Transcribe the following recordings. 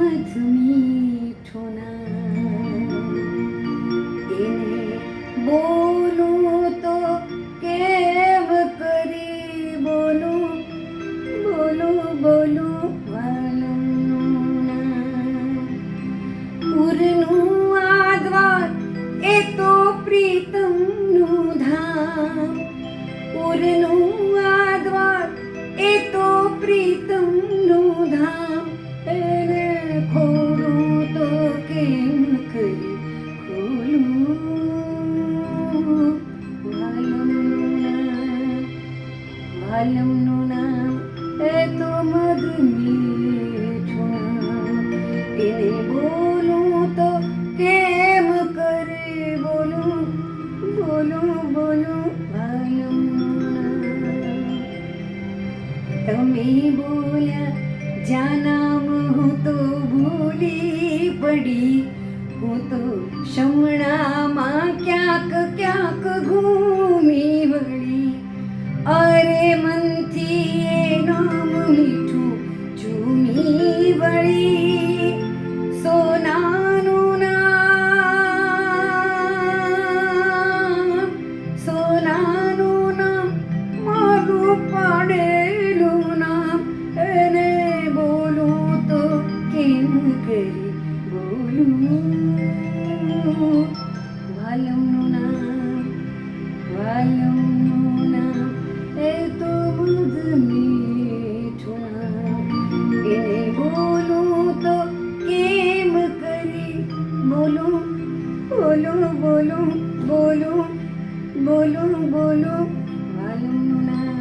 મધ મીઠું નામ, એને બોલું તો કેમ કરી બોલું, બોલું બોલું વાલમનું નામ. પૂરનું આ દ્વાર એ તો પ્રીતમનું ધામ, પૂરનું આ દ્વાર એ તો પ્રીતમનું ધામ. એને ખોલું તો કેમ કરી ખોલું, વાલમનું નામ, વાલમનું નામ એ તો મધ મીઠું નામ. એને બોલું તો કેમ કરી બોલું, બોલું બોલું વાલમનું નામ. તમે બોલ્યા જ્યાં નામ હું તો ભૂલી પડી, હું તો શમણામાં ક્યાંક ક્યાંક ઘૂમી વળી. અરે મનથી એ નામ મીઠું ચૂમી વળી. સોનાનું નામ, સોનાનું નામ, મારું પાડેલું નામ. એને બોલું તો કેમ કરી બોલું, વાલમનું નામ, વાલમનું નામ એ તો મધ મીઠું નામ. એને બોલું તો કેમ કરી બોલું, બોલું બોલું બોલું, બોલું બોલું વાલમનું નામ.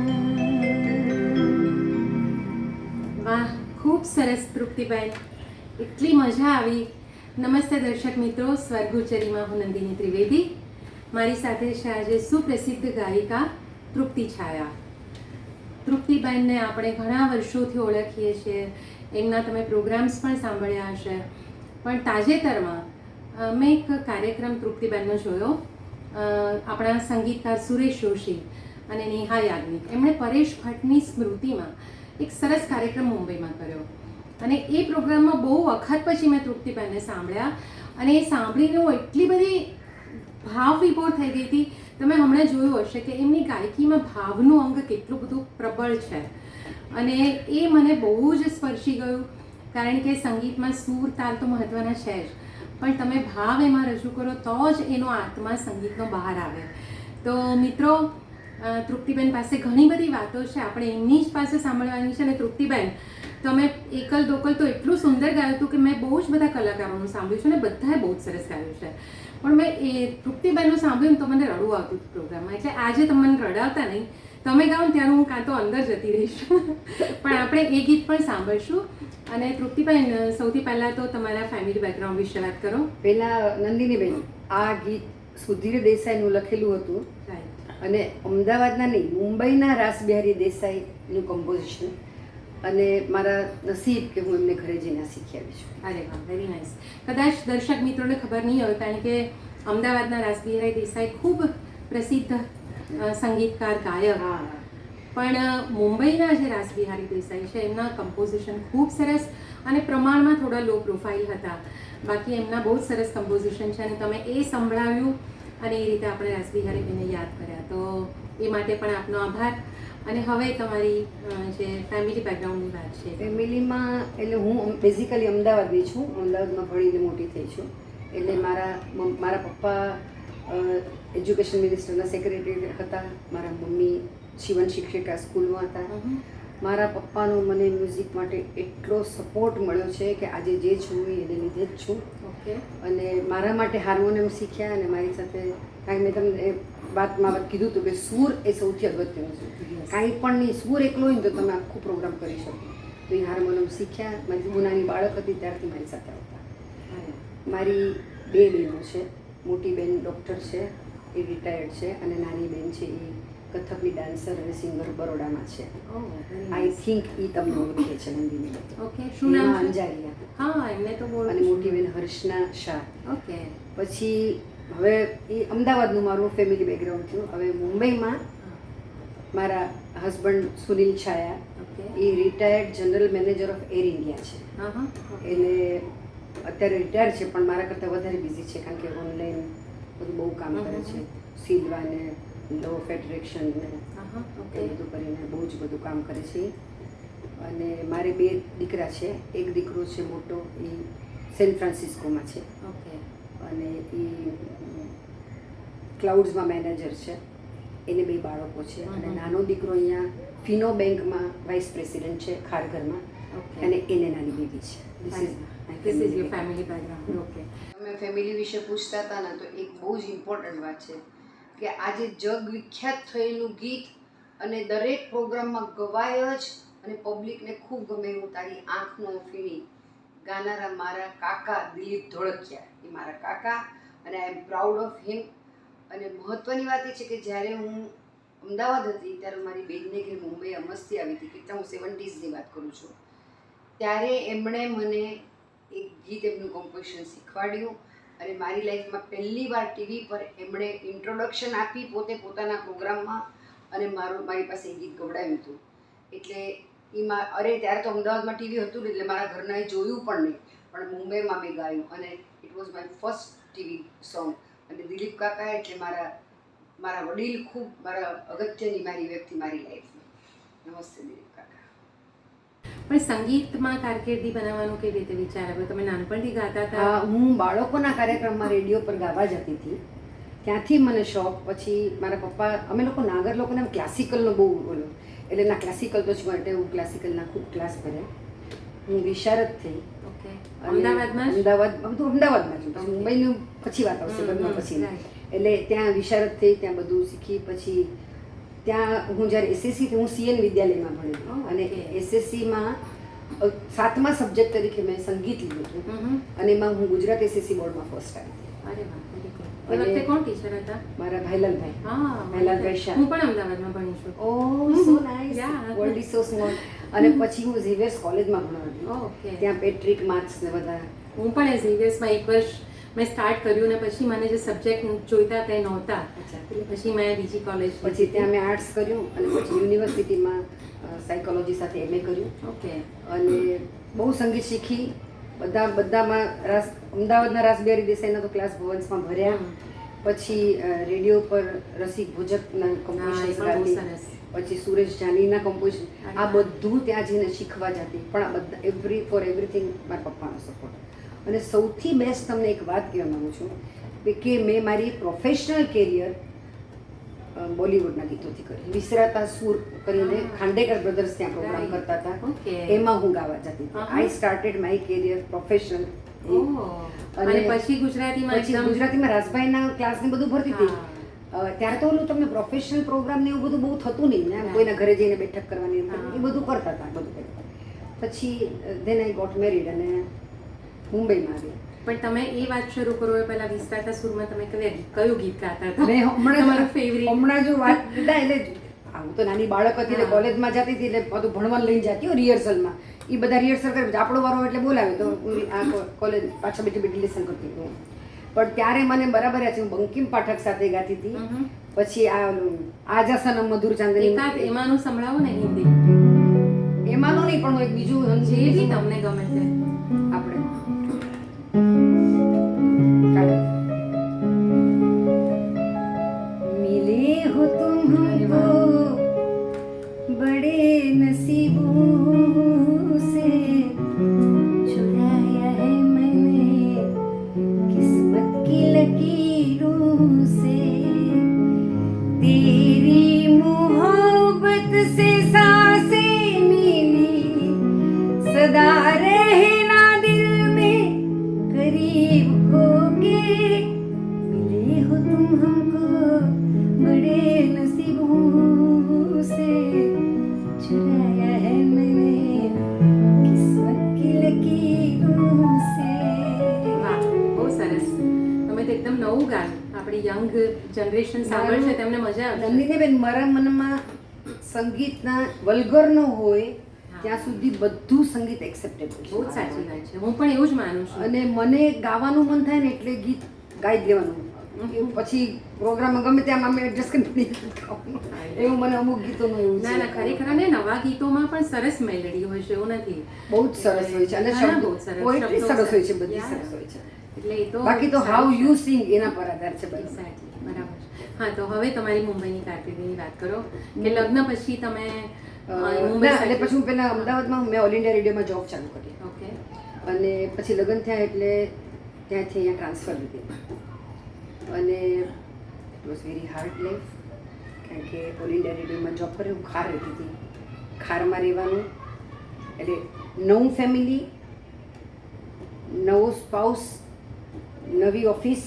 વાહ, ખૂબ સરસ તૃપ્તિબેન, એટલી મજા આવી. નમસ્તે દર્શક મિત્રો, સ્વર્ગોચરીમાં હું નંદિની ત્રિવેદી. મારી સાથે છે આજે સુપ્રસિદ્ધ ગાયિકા તૃપ્તિ છાયા. તૃપ્તિબેનને આપણે ઘણા વર્ષોથી ઓળખીએ છીએ, એમના તમે પ્રોગ્રામ્સ પણ સાંભળ્યા હશે. પણ તાજેતરમાં મેં એક કાર્યક્રમ તૃપ્તિબેનનો જોયો. આપણા સંગીતકાર સુરેશ જોશી અને નેહા યાજ્ઞિક એમણે પરેશ ભટ્ટની સ્મૃતિમાં એક સરસ કાર્યક્રમ મુંબઈમાં કર્યો. અને એ પ્રોગ્રામમાં બહુ વખત પછી મેં તૃપ્તિબેનને સાંભળ્યા, અને એ સાંભળીને હું એટલી બધી ભાવ વિભોર થઈ ગઈ હતી. તમે હમણાં જોયું હશે કે એમની ગાયકીમાં ભાવનું અંગ કેટલું બધું પ્રબળ છે, અને એ મને બહુ જ સ્પર્શી ગયું. કારણ કે સંગીતમાં સૂર તાલ તો મહત્ત્વના છે જ, પણ તમે ભાવ એમાં રજૂ કરો તો જ એનો આત્મા સંગીતનો બહાર આવે. તો મિત્રો, તૃપ્તિબેન પાસે ઘણી બધી વાતો છે, આપણે એમની જ પાસે સાંભળવાની છે. અને તૃપ્તિબેન, તમે એકલ દોકલ તો એટલું સુંદર ગાયું હતું કે મેં બહુ જ બધા કલાકારોનું સાંભળ્યું છે, અને બધાએ બહુ જ સરસ ગાયું છે. પણ મેં એ તૃપ્તિબેનનું સાંભળ્યું તો મને રડવું આવતું હતું પ્રોગ્રામમાં. એટલે આજે તમે મને રડાવતા નહીં, તમે ગાઓ ને ત્યારે હું કાં તો અંદર જતી રહીશ. પણ આપણે એ ગીત પણ સાંભળશું. અને તૃપ્તિબેન, સૌથી પહેલાં તો તમારા ફેમિલી બેકગ્રાઉન્ડ વિશે વાત કરો. પહેલાં નંદિનીબેન, આ ગીત સુધીર દેસાઈનું લખેલું હતું, અને અમદાવાદના નહીં, મુંબઈના રાસબિહારી દેસાઈનું કમ્પોઝિશન. અને મારા નસીબ કે હું એમને ઘરે જઈને શીખી આવી છું. અરે વાહ, વેરી નાઇસ. કદાચ દર્શક મિત્રોને ખબર નહીં હોય, કારણ કે અમદાવાદના રાસબિહારી દેસાઈ ખૂબ પ્રસિદ્ધ સંગીતકાર, ગાયક. પણ મુંબઈના જે રાસબિહારી દેસાઈ છે એમના કમ્પોઝિશન ખૂબ સરસ, અને પ્રમાણમાં થોડા લો પ્રોફાઇલ હતા. બાકી એમના બહુ જ સરસ કમ્પોઝિશન છે, અને તમે એ સંભળાવ્યું અને એ રીતે આપણે રાસબિહારીને યાદ કર્યા, તો એ માટે પણ આપનો આભાર. અને હવે તમારી જે ફેમિલી બેકગ્રાઉન્ડની વાત છે. ફેમિલીમાં એટલે હું બેઝિકલી અમદાવાદની છું, અમદાવાદમાં ભણીને મોટી થઈ છું. એટલે મારા પપ્પા એજ્યુકેશન મિનિસ્ટરના સેક્રેટરી હતા, મારા મમ્મી શિવન શિક્ષિકા સ્કૂલમાં હતા. મારા પપ્પાનો મને મ્યુઝિક માટે એટલો સપોર્ટ મળ્યો છે કે આજે જે છું એને લીધે જ છું. અને મારા માટે હાર્મોનિયમ શીખ્યા, અને મારી સાથે કાંઈ મેં તમને વાતમાં કીધું હતું કે સૂર એ સૌથી અગત્યનું છે. કાંઈ પણ નહીં, સૂર એકલો હોય ને તો તમે આખું પ્રોગ્રામ કરી શકો. તો એ હાર્મોનિયમ શીખ્યા. મારી ગુનાની બાળક હતી ત્યારથી મારી સાથે આવતા. મારી 2 બહેનો છે. મોટી બહેન ડૉક્ટર છે, એ રિટાયર્ડ છે, અને નાની બહેન છે એ કથકની ડાન્સર અને સિંગર બરોડામાં છે. આઈ થિંક એ તમને ઓળખે છે નંદિની. ઓકે, શું નામ? અંજારિયા. હા, એમને તો બોલ. અને મોટી બેન હર્ષના શાહ. ઓકે. પછી હવે એ અમદાવાદનું મારું ફેમિલી બેકગ્રાઉન્ડ થયું. હવે મુંબઈમાં મારા husband Sunil Chhaya, okay. A retired general manager of air India છે. હા હા. એટલે અત્યારે રિટાયર છે પણ મારા કરતાં વધારે બિઝી છે, કારણ કે ઓનલાઈન બધું બહુ કામ કરે છે. સીલવાને લો ઓફ એટ્રેક્શન ને હા હા. ઓકે. એ બધું કરીને બહુ જ બધું કામ કરે છે. અને મારે 2 દીકરા છે. એક દીકરો છે મોટો, એ સેન ફ્રાન્સિસ્કોમાં છે ઓકે. અને એ ક્લાઉડ્સમાં મેનેજર છે. એને 2 બાળકો છે. અને નાનો દીકરો અહીંયા ફિનો બેંકમાં વાઇસ પ્રેસિડેન્ટ છે ખારઘરમાં, ઓકે. અને એને નાની બેબી છે. This is your family background. Okay. તમે ફેમિલી વિશે પૂછતા હતા ને, તો એક બહુ જ ઇમ્પોર્ટન્ટ વાત છે કે આજે જગ વિખ્યાત થયેલું ગીત અને દરેક પ્રોગ્રામમાં ગવાય જ અને પબ્લિકને ખૂબ ગમે એવું તારી આંખનો ફીણી ગાનારા મારા કાકા દિલીપ ધોળકિયા, એ મારા કાકા અને આઈ એમ પ્રાઉડ ઓફ હિમ. અને મહત્ત્વની વાત એ છે કે જ્યારે હું અમદાવાદ હતી ત્યારે મારી બેનને ઘેર મુંબઈ અમસ્તી આવી હતી, કેટલા હું 70sની વાત કરું છું, ત્યારે એમણે મને એક ગીત એમનું કમ્પોઝિશન શીખવાડ્યું. અને મારી લાઈફમાં પહેલી વાર ટીવી પર એમણે ઇન્ટ્રોડક્શન આપી પોતે પોતાના પ્રોગ્રામમાં, અને મારી પાસે એ ગીત ગવડાવ્યું હતું. એટલે એમાં ત્યારે તો અમદાવાદમાં ટીવી હતું ને, એટલે મારા ઘરનાએ જોયું પણ નહીં, પણ મુંબઈમાં મેં ગાયું અને it was my first TV song. અને દિલીપ કાકા એટલે મારા વડીલ, ખૂબ મારા અગત્યની મારી વ્યક્તિ મારી લાઈફમાં. નમસ્તે દિલીપ કાકા. પણ સંગીતમાં કારકિર્દી બનાવવાનું કેવી રીતે વિચાર આવ્યો? તમે નાનપણથી ગાતા હતા? હું બાળકોના કાર્યક્રમમાં રેડિયો પર ગાવા જતી હતી, ત્યાંથી મને શોખ. પછી મારા પપ્પા, અમે લોકો નાગર લોકોને ક્લાસિકલનો બહુ બોલો, એટલે ના ક્લાસિકલ તો જ માટે હું ક્લાસિકલના ખૂબ ક્લાસ કર્યા. હું વિશારદ થઈ. ઓકે. અને અમદાવાદમાં જ? બધું અમદાવાદમાં જ. મુંબઈનું પછી વાત આવશે, બધું પછી. એટલે ત્યાં વિશારદ થઈ, ત્યાં બધું શીખી. પછી ત્યાં હું જ્યારે એસએસસી, હું સીએન વિદ્યાલયમાં ભણેલી, અને એસએસસીમાં 7મા સબ્જેક્ટ તરીકે મેં સંગીત લીધું હતું, અને એમાં હું ગુજરાત એસએસસી બોર્ડમાં ફર્સ્ટ આવી. અરે વાહ, very good. એ વખતે કોણ ટીચર હતા? મારા ભાઈલાલભાઈ. હા, ભાઈલાલભાઈ શાહ. હું પણ અમદાવાદમાં ભણી છું. Oh, so nice. Yeah. World is so small. અને પછી હું ઝેવિયર્સ કોલેજમાં ભણવા ઓકે. ગઈ. ત્યાં પેટ્રિક માર્ક્સ ને બધા. હું પણ ઝેવિયર્સમાં 1 વર્ષ મેં સ્ટાર્ટ કર્યું, ને પછી મને જે સબ્જેક્ટ જોઈતા તે નહોતા, એટલે પછી મેં બીજી કોલેજ. પછી ત્યાં મેં આર્ટ્સ કર્યું, અને પછી યુનિવર્સિટીમાં સાયકોલોજી સાથે એમએ કર્યું. ઓકે. અને બહુ સંગીત શીખી. બધામાં અમદાવાદના રાસબિહારી દેસાઈના તો ક્લાસ ભવન્સમાં ભર્યા. પછી રેડિયો પર રસિક ભોજકના કમ્પોઝિશન ગાતી, પછી સુરેશ જાનીના કમ્પોઝિશન, આ બધું ત્યાં જઈને શીખવા જતી. પણ આ બધા ફોર એવરીથિંગ મારા પપ્પાનો સપોર્ટ. અને સૌથી બેસ્ટ તમને એક વાત કહેવા માગું છું કે મેં મારી પ્રોફેશનલ કેરિયર બોલિવૂડના ગીતોથી કરી. વિસરાતા સૂર કરીને ખાંડેકર બ્રધર્સ ત્યાં પ્રોગ્રામ કરતા હતા, એમાં હું ગાવા જતી હતી. I started my career professional. અને પછી ગુજરાતીમાં રાજભાઈના ક્લાસ ને બધું ભરતી હતી. ત્યારે તો ઓલું તમને પ્રોફેશનલ પ્રોગ્રામ ને એવું બધું બહુ થતું નહીં ને, કોઈના ઘરે જઈને બેઠક કરવાની એ બધું કરતા હતા બધું. પછી ધેન આઈ ગોટ મેરીડ અને મુંબઈમાં આવી. પણ તમે એ વાત શરૂ કરો એ પહેલા વિસરાતા સૂરમાં તમે કયું ગીત ગાતા હતા? મેં તમારું ફેવરિટ? હમણાં જો વાત લીધા, એટલે હું તો નાની બાળક હતી ને કોલેજમાં જતી હતી, એટલે બધું ભણવાનું લઈને જતી હો રિહર્સલમાં. એ બધા રિહર્સલ કરે, આપણો વારો એટલે બોલાવે તો આ કોલેજ પાછા બેઠી લિસન કરતી હતી. પણ ત્યારે મને બરાબર છે, હું બંકિમ પાઠક સાથે ગાતી હતી. પછી આ આજા સનમ મધુર ચાંદની, એમાંનું સંભળાવો ને હિન્દી. એમાંનું નહીં, પણ હું એક બીજું જે બી તમને ગમે તે આપણે मिले हो तुम हमको बड़े नसीबों से, छुड़ाया है मैंने किस्मत की लकीरों से, तेरी मोहब्बत से सांसें मिली, सदा रहना दिल में करीब होके, मिले हो तुम हमको बड़े नसीबों से, चुराया है मैंने किस्मत की लकीरों से. વાહ, બહુ સરસ. તમે તો એકદમ નવું ગાન, આપણી યંગ જનરેશન સાંભળશે તેમને મજા આવશે. નંદિનીબેન, મારા મનમાં સંગીતના વલ્ગર ન હોય ત્યાં સુધી બધું સંગીત એક્સેપ્ટેબલ છે. બહુ સાચી વાત છે, હું પણ એવું જ માનું છું. અને મને ગાવાનું મન થાય ને એટલે ગીત ગાઈ જ લેવાનું. પછી પ્રોગ્રામમાં ગમે ત્યાં અમે એડજસ્ટ કરી ગાઉં. એવું મને અમુક ગીતોનું એવું ના ના, છે. ખરેખર અને નવા ગીતોમાં પણ સરસ મેલેડી હોય છે, એવું નથી. બહુ જ સરસ હોય છે અને ઘણા શબ્દો બહુ સરસ, પોએટ્રી શબ્દો સરસ હોય છે, સરસ. બધી Yeah. સરસ હોય છે. એટલે એ તો બાકી તો હાઉ સારું યુ છે. સિંગ એના પર આધાર છે બધું. Exactly, બરાબર છે. હા, તો હવે તમારી મુંબઈની કારકિર્દીની વાત કરો કે લગ્ન પછી તમે મુંબઈ ના, એટલે side- પછી હું પહેલા અમદાવાદમાં મેં ઓલ ઇન્ડિયા રેડિયોમાં જોબ ચાલુ કરી ઓકે. અને પછી લગ્ન થયા એટલે ત્યાંથી અહીંયા ટ્રાન્સફર લીધી અને it was very hard life, કારણ કે ઓલ ઇન્ડિયા રેડિયોમાં જોબ કરી હું ખાર રહેતી હતી. ખારમાં રહેવાનું એટલે નવું ફેમિલી, નવો સ્પાઉસ, નવી ઓફિસ,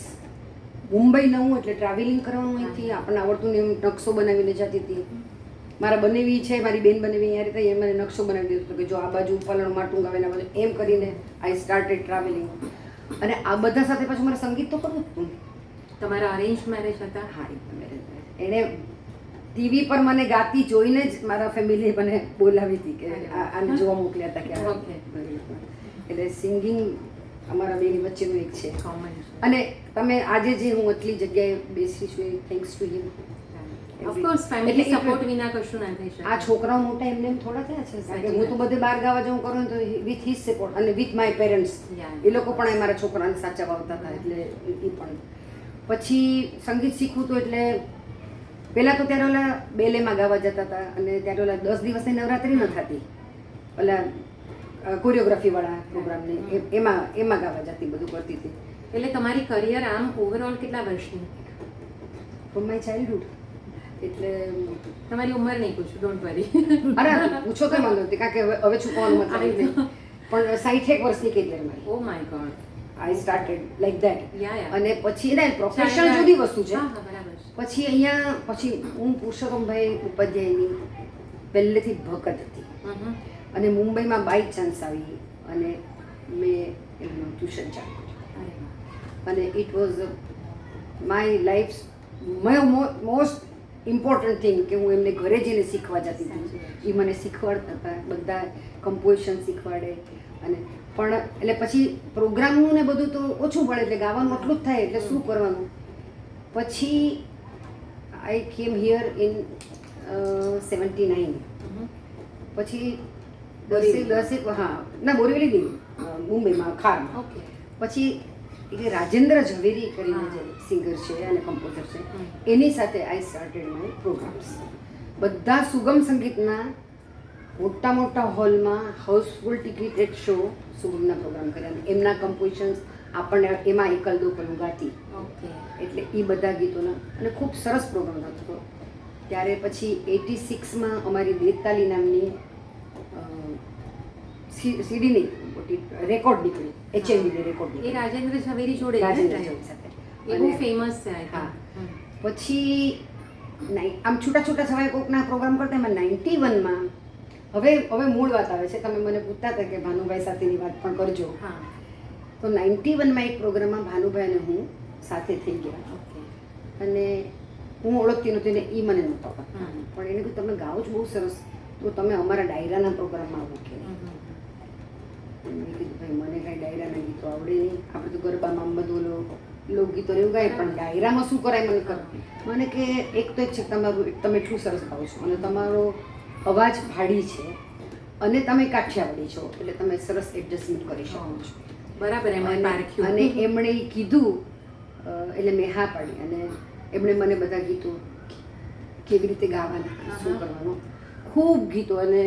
મુંબઈ નવું એટલે ટ્રાવેલિંગ કરવાનું અહીંથી આપણને આવડતું ને એમ નકશો બનાવીને જતી હતી. મારા બનેવી છે, મારી બેન બનેવી અહીંયા રીતે એ મને નકશો બનાવી દીધો હતો કે જો આ બાજુ ફલાણું માટું આવે ને આ બાજુ એમ કરીને આઈ સ્ટાર્ટેડ ટ્રાવેલિંગ. અને આ બધા સાથે પાછું મારે સંગીત તો કરવું જ હતું. તમારા અરેન્જ મેરેજ હતા? હા, એણે ટીવી પર મને ગાતી જોઈને જ મારા ફેમિલીએ મને બોલાવી હતી કે આને જોવા મોકલ્યા હતા કે Okay. એટલે સિંગિંગ અમારા બેની વચ્ચેનું એક છે. કોમન. અને તમે આજે જે હું આટલી જગ્યાએ બેસી છું એ thanks to him. Of course family એટલે સપોર્ટ વિના કશું ના થઈ શકે. આ છોકરાઓ મોટા એમને એમ થોડા થયા છે, કારણ કે હું તો બધે બહાર ગાવા જાઉં કરું ને તો વિથ હિઝ સપોર્ટ અને વિથ માય પેરેન્ટ્સ. Yeah. એ લોકો પણ એ મારા છોકરાને સાચા આવતા હતા એટલે એ પણ. પછી સંગીત શીખવું તો એટલે પહેલાં તો ત્યારે ઓલા બેલેમાં ગાવા જતા હતા અને ત્યારે ઓલા 10 દિવસની નવરાત્રિ ન થતી, ઓલા કોરિયોગ્રાફીવાળા પ્રોગ્રામની એમાં ગાવા જતી, બધું કરતી હતી. એટલે તમારી કરિયર આમ ઓવરઓલ કેટલા વર્ષની? From my childhood. એટલે તમારી ઉંમર નહીં પૂછું, ડોન્ટ વરી. અરે પૂછો તો વાંધો નથી, કારણ કે હવે છુપાવવાનું મતલબ નહીં. પણ 61 વર્ષની કેરિયર મારી. Oh my God. I started like that. Yeah. અને પછી ને પ્રોફેશનલ જુદી વસ્તુ છે. હા, હા, બરાબર છે. પછી અહીંયા પછી હું પુરુષોત્તમભાઈ ઉપાધ્યાયની પહેલેથી જ ભક્ત હતી હમ. અને મુંબઈમાં બાય ચાન્સ આવી અને મેં એમનું ટ્યુશન ચાલુ કર્યું અરે વાહ. અને it was my life most important thing કે હું એમને ઘરે જઈને શીખવા જતી હતી. એ મને શીખવાડતા હતા, બધા કમ્પોઝિશન શીખવાડે. અને પણ એટલે પછી પ્રોગ્રામનું ને બધું તો ઓછું પડે એટલે ગાવાનું એટલું જ થાય એટલે શું કરવાનું. પછી આઈ કેમ હિયર ઇન 79. પછી દસેક હા ના બોરીવલી નહીં, મુંબઈમાં ખારમાં. ઓકે. પછી એ રાજેન્દ્ર ઝવેરી કરીને જે સિંગર છે અને કમ્પોઝર છે એની સાથે આઈ સ્ટાર્ટેડ માય પ્રોગ્રામ્સ. બધા સુગમ સંગીતના મોટા મોટા હોલમાં હાઉસફુલ ટિકિટેડ શો સુગમના પ્રોગ્રામ કર્યા અને એમના કમ્પોઝિશન્સ આપણને એમાં એકલ દો કલું ગાતી. ઓકે. એટલે એટલે એ બધા ગીતોના અને ખૂબ સરસ પ્રોગ્રામ થતો હતો. ત્યારે પછી 86માં અમારી બેતાલી નામની સીડી નહીં રેકોર્ડ નીકળી, HMV રેકોર્ડ એ નીકળી રાજેન્દ્ર ઝવેરી જોડે રાજેન્દ્ર ને? ઝવેરી સાથે. એ બહુ અને ફેમસ છે I think. હા. હમ. પછી આમ છૂટા છૂટા છવાય કોકના પ્રોગ્રામ કરતા એમાં 91માં હવે મૂળ વાત આવે છે. તમે મને પૂછતા હતા કે ભાનુભાઈ સાથેની વાત પણ કરજો. હા. તો 91માં એક પ્રોગ્રામમાં ભાનુભાઈ અને હું સાથે થઈ ગયા ઓકે. અને હું ઓળખતી નહોતી ને એ મને નહોતો ઓળખતા. હમ. પણ એને કહ્યું તમે ગાઓ છો બહુ સરસ, તો તમે અમારા ડાયરાના પ્રોગ્રામમાં આવો કે. હમ. મેં કીધું ભાઈ મને કાંઈ ડાયરાના ગીતો આવડે નહીં, આપણે તો ગરબામાં બધું લોકગીતો ને એવું ગાય પણ ડાયરામાં શું કરાય મને કર. મને કે એક તો એક છે તમારું તમે એટલું સરસ ગાઓ છો અને તમારો અવાજ ભાડી છે અને તમે કાઠિયાવાડી છો એટલે તમે સરસ એડજસ્ટમેન્ટ કરી શકો છો. બરાબર, એમાં પારખ્યું. અને એમણે ઈ કીધું એટલે મેં હા પાડી અને એમણે મને બધા ગીતો કેવી રીતે ગાવાના, શું કરવાનું, ખૂબ ગીતો. અને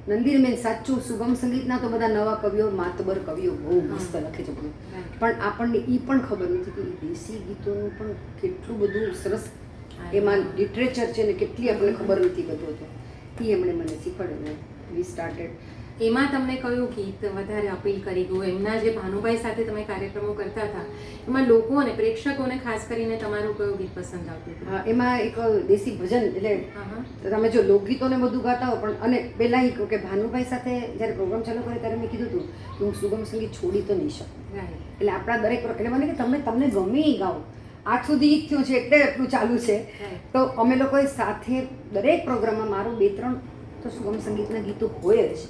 નંદીરબેન સાચું સુગમ સંગીતના તો બધા નવા કવિઓ, માતબર કવિઓ બહુ મસ્ત લખે છે બધું, પણ આપણને એ પણ ખબર નથી કે દેશી ગીતોનું પણ કેટલું બધું સરસ એમાં લિટરેચર છે ને કેટલી આપણને ખબર નથી બધું હતું. એ એમણે મને શીખવાડ્યું. We started. એમાં તમને કયું ગીત વધારે અપીલ કરી ગયું? એમના જે ભાનુભાઈ સાથે તમે કાર્યક્રમો કરતા હતા એમાં લોકોને, પ્રેક્ષકોને ખાસ કરીને તમારું કયું ગીત પસંદ આવતું હતું? હા, એમાં એક દેશી ભજન એટલે હા, હા. તમે જો લોકગીતોને બધું ગાતા હો પણ અને પહેલાં એ કહું કે ભાનુભાઈ સાથે જ્યારે પ્રોગ્રામ ચાલુ કરે ત્યારે મેં કીધું હતું કે હું સુગમ સંગીત છોડી તો નહીં શકું. Right. એટલે આપણા દરેક એટલે મને કે તમને ગમે એ ગાઓ. આજ સુધી ઈ જ થયું છે એટલે એટલું ચાલુ છે. Right. તો અમે લોકોએ સાથે દરેક પ્રોગ્રામમાં મારું 2-3 તો સુગમ સંગીતના ગીતો હોય જ,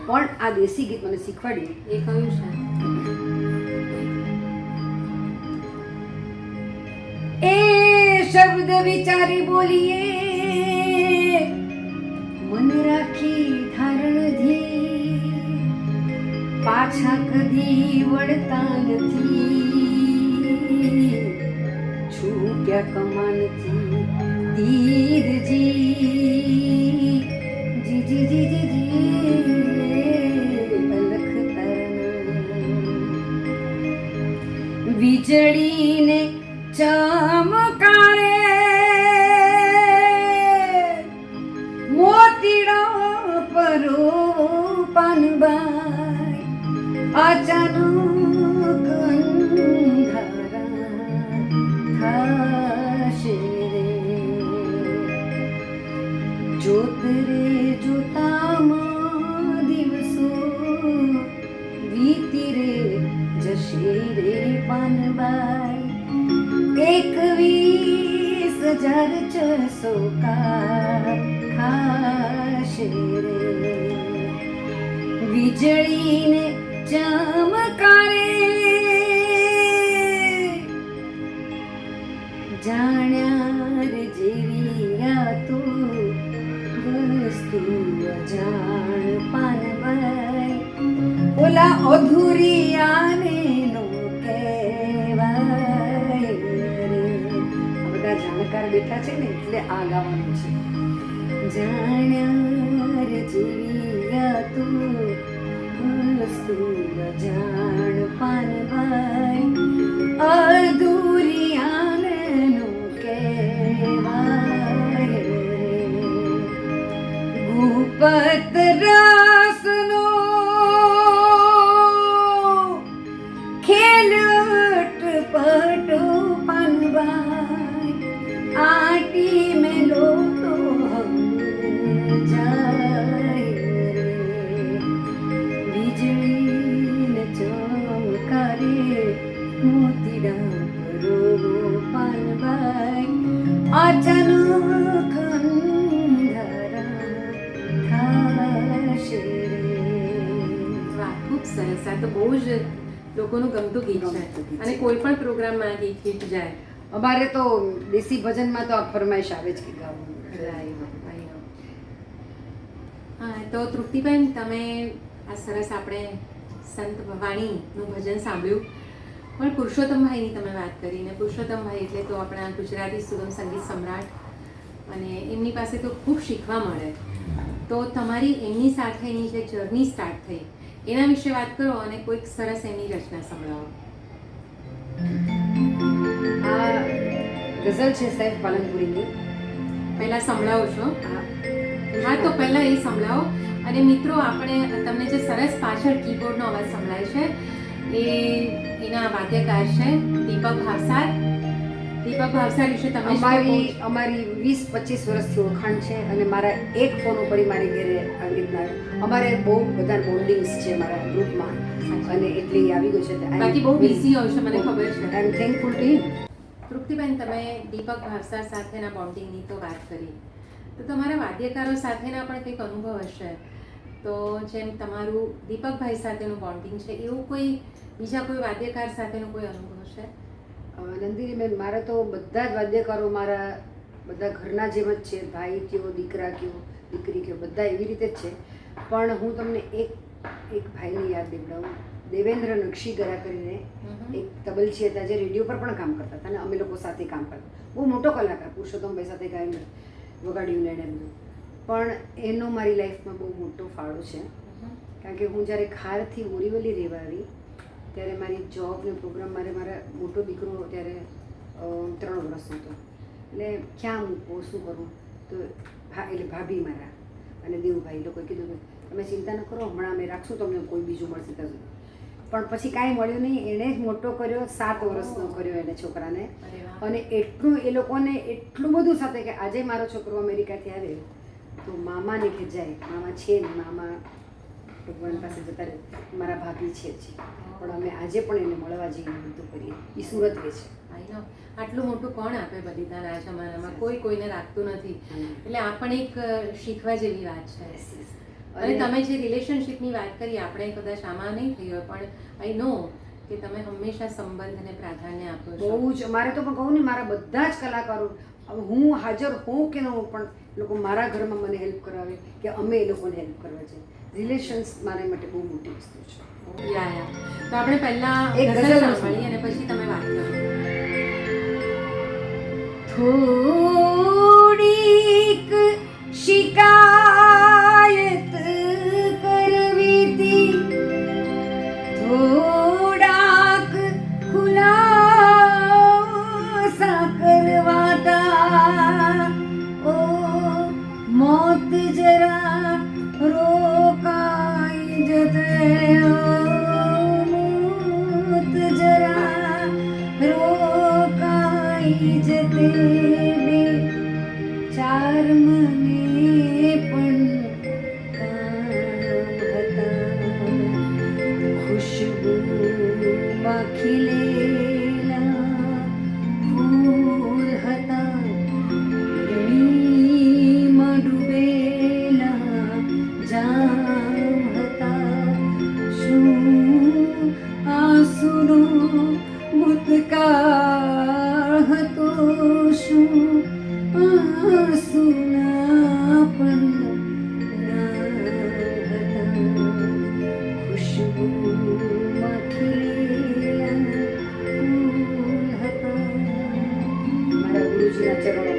પણ આ દેશી ગીત મને શીખવાડ્યું. એ કયું છે? શબ્દ વિચારી બોલીએ, મન રાખી ધારણથી પાછા કદી વળતા નથી. છૂટ્યા કમાનથી તીરજી, જી જી જી જી જી પલખ તરણ વીજળીને ચમકારે, મોતીડા પરો પાનબાઈ અચાનક અંધારા થાશે રે. જોત રે જોતામાં દિવસો વીતી રે જશે રે પાનબાઈ. 21,600 ખાશે રે. વીજળીને ચમકારે, જાણ્યા રે જેવી આ તો વસ્તુ અજાણ પાનબાઈ. ઓલા અધૂરી આને નો કહેવાય રે. આ બધા જાણકાર બેઠા છે ને એટલે આ ગાવાનું છે. જાણ્યા રે જેવી આ તો વસ્તુ અજાણ પાનબાઈ, અધૂરી આને નો કહેવાય રે. ભૂપત રસનો ખેલ અટપટો પાનબાઈ, આટી મેલો તો જાય રે. વીજળીને ચમકારે, મોતીડા પરો પાનબાઈ અચાનક વાહ, ખૂબ સરસ. આ તો બહુ જ લોકોનું ગમતું ગીત છે અને કોઈ પણ પ્રોગ્રામમાં ગીત હિટ જાય. અમારે તો દેશી ભજનમાં તો આ ફરમાઈશ આવે જ કે ગાવું. હા, તો તૃપ્તિબેન, તમે આ સરસ આપણે સંત વાણીનું ભજન સાંભળ્યું, પણ પુરુષોત્તમભાઈની તમે વાત કરી ને પુરુષોત્તમભાઈ એટલે તો આપણા ગુજરાતી સુગમ સંગીત સમ્રાટ અને એમની પાસે તો ખૂબ શીખવા મળે. તો તમારી એમની સાથેની જે જર્ની સ્ટાર્ટ થઈ એના વિશે વાત કરો અને કોઈક સરસ એમની રચના સંભળાવો. આ ગઝલ છે સાહેબ પાલનપુરીની. પહેલા સંભળાવો છો? હા, તો પહેલા એ સંભળાવો. અને મિત્રો, આપણે તમને જે સરસ પાછળ કીબોર્ડનો અવાજ સંભળાય છે એ એના વાદ્યકાર છે દીપક ભાવસાર. દીપક ભાવસાર વિશે તમે અમારી 20-25 વર્ષથી ઓળખાણ છે અને મારા એક ફોન ઉપર મારી ઘરે આવી રીતના અમારે બહુ બધા બોન્ડિંગ્સ છે મારા ગ્રુપમાં અને એટલે આવી ગયું છે. બાકી બહુ બિઝી હોય છે, મને ખબર છે. આઈ એમ થેન્કફુલ ટુ હિમ. તૃપ્તિબેન, તમે દીપક ભાવસાર સાથેના બોન્ડિંગની તો વાત કરી, તો તમારા વાદ્યકારો સાથેના પણ કંઈક અનુભવ હશે. તો જેમ તમારું દીપકભાઈ સાથેનું બોન્ડિંગ છે, એવું કોઈ બીજા કોઈ વાદ્યકાર સાથેનો કોઈ અનુભવ છે? નંદિનીબેન, મારા તો બધા જ વાદ્યકારો મારા બધા ઘરના જેમ જ છે. ભાઈ કયો, દીકરા કયો, દીકરી કયો, બધા એવી રીતે જ છે. પણ હું તમને એક ભાઈને યાદ દેવડાવું. દેવેન્દ્ર નકશીગરા કરીને એક તબલચી હતા જે રેડિયો પર પણ કામ કરતા હતા અને અમે લોકો સાથે કામ કરતા. બહુ મોટો કલાકાર, પુરુષોત્તમભાઈ સાથે ગાયન વગાડ્યું ને એનું. પણ એનો મારી લાઈફમાં બહુ મોટો ફાળો છે. કારણ કે હું જ્યારે ખારથી બોરીવલી રહેવા આવી ત્યારે મારી જોબ ને પ્રોગ્રામ મારા મોટો દીકરો ત્યારે 3 વર્ષનો હતો. એટલે ક્યાં મૂકવો, શું કરવું, તો એટલે ભાભી મારા અને દેવુભાઈ લોકોએ કીધું કે તમે ચિંતા ન કરો, હમણાં અમે રાખશું, તમને કોઈ બીજું મળશે ત્યાં સુધી. પણ પછી કાંઈ મળ્યું નહીં. એણે જ મોટો કર્યો, 7 વર્ષનો કર્યો એને છોકરાને. અને એટલું એ લોકોને એટલું બધું સાથે કે આજે મારો છોકરો અમેરિકાથી આવે તો મામાને કે જાય, મામા છે ને, મામા ભગવાન પાસે જતા રહે, મારા ભાભી છે જ. પણ અમે આજે પણ એને મળવા જઈને બધું કરીએ. એ સુરત રહે છે. આટલું મોટું કોણ આપે બલિદાન આ જમાનામાં? કોઈ કોઈને રાખતું નથી. એટલે આ પણ એક શીખવા જેવી વાત છે. અને તમે જે રિલેશનશિપની વાત કરી, આપણે કદાચ આમાં નહીં થઈ હોય, પણ આઈ નો કે તમે હંમેશા સંબંધને પ્રાધાન્ય આપો છો. બહુ જ મારે તો પણ કહું ને, મારા બધા જ કલાકારો, હવે હું હાજર હોઉં કે ન હોઉં, પણ લોકો મારા ઘરમાં મને હેલ્પ કરાવે કે અમે એ લોકોને હેલ્પ કરવા છે. રિલેશન્સ મારા માટે બહુ મોટી વસ્તુ છે. યા તો આપણે પહેલા એક ગઝલ ગઝલ સાંભળીએ અને પછી તમે વાત કરો. થોડીક શિકાયત કરવી તી, થોડાક ખુલાસા કરવાતા, ઓ મોત જરા રોકાઈ જતે, ઓ મોત જરા રોકાઈ જતે, બે ચાર મને પણ કામ હતા, ખુશબૂમાં ખીલેલા ફૂલ હતા, ગળીમાં ડૂબેલા જામ હતા, શું આંસુનો ભૂતકાળ હતો, શું આંસુના પણ હતા, ખુશબૂમાં ખીલેલા ફૂલ હતા. મારા ગુરુજીના ચરણો.